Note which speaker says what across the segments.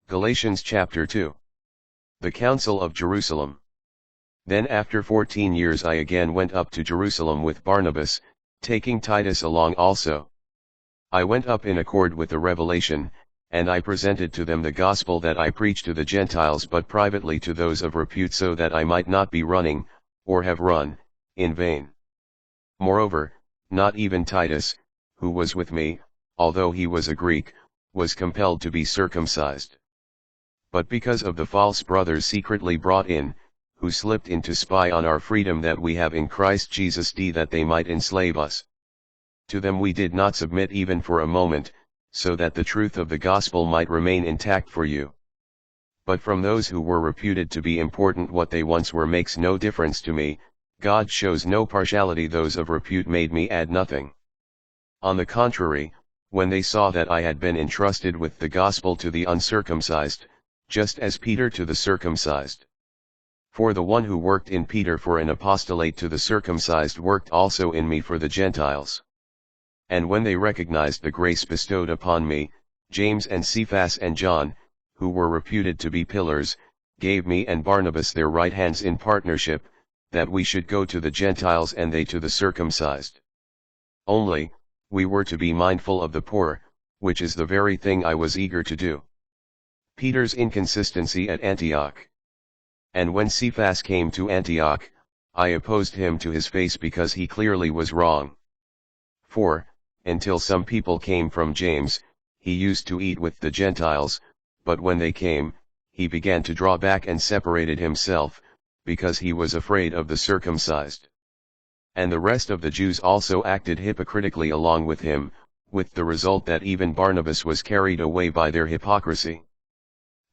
Speaker 1: Galatians chapter 2. The Council of Jerusalem. Then after 14 years I again went up to Jerusalem with Barnabas, taking Titus along also. I went up in accord with the revelation, and I presented to them the gospel that I preached to the Gentiles but privately to those of repute, so that I might not be running, or have run, in vain. Moreover, not even Titus, who was with me, although he was a Greek, was compelled to be circumcised. But because of the false brothers secretly brought in, who slipped in to spy on our freedom that we have in Christ Jesus, that they might enslave us. To them we did not submit even for a moment, so that the truth of the gospel might remain intact for you. But from those who were reputed to be important, what they once were makes no difference to me. God shows no partiality. Those of repute made me add nothing. On the contrary, when they saw that I had been entrusted with the gospel to the uncircumcised, just as Peter to the circumcised. For the one who worked in Peter for an apostolate to the circumcised worked also in me for the Gentiles. And when they recognized the grace bestowed upon me, James and Cephas and John, who were reputed to be pillars, gave me and Barnabas their right hands in partnership, that we should go to the Gentiles and they to the circumcised. Only, we were to be mindful of the poor, which is the very thing I was eager to do. Peter's inconsistency at Antioch. And when Cephas came to Antioch, I opposed him to his face because he clearly was wrong. For, until some people came from James, he used to eat with the Gentiles, but when they came, he began to draw back and separated himself, because he was afraid of the circumcised. And the rest of the Jews also acted hypocritically along with him, with the result that even Barnabas was carried away by their hypocrisy.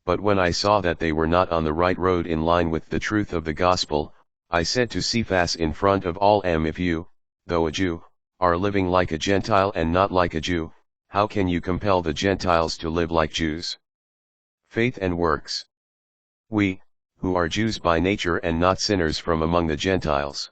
Speaker 1: But when I saw that they were not on the right road in line with the truth of the gospel, I said to Cephas in front of all, if you, though a Jew, are living like a Gentile and not like a Jew, how can you compel the Gentiles to live like Jews? Faith and works. We, who are Jews by nature and not sinners from among the Gentiles.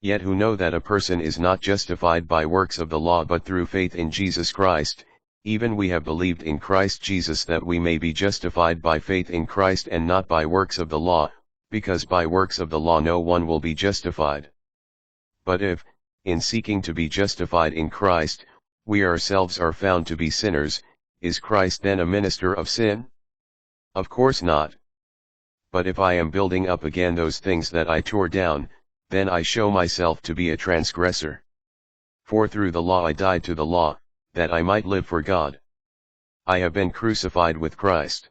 Speaker 1: Yet who know that a person is not justified by works of the law but through faith in Jesus Christ, even we have believed in Christ Jesus that we may be justified by faith in Christ and not by works of the law, because by works of the law no one will be justified. But if, in seeking to be justified in Christ, we ourselves are found to be sinners, is Christ then a minister of sin? Of course not. But if I am building up again those things that I tore down, then I show myself to be a transgressor. For through the law I died to the law, that I might live for God. I have been crucified with Christ.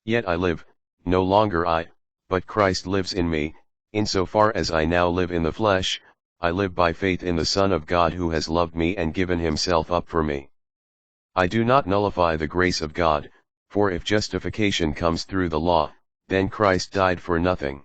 Speaker 1: Yet I live, no longer I, but Christ lives in me. Insofar as I now live in the flesh, I live by faith in the Son of God who has loved me and given himself up for me. I do not nullify the grace of God, for if justification comes through the law, then Christ died for nothing.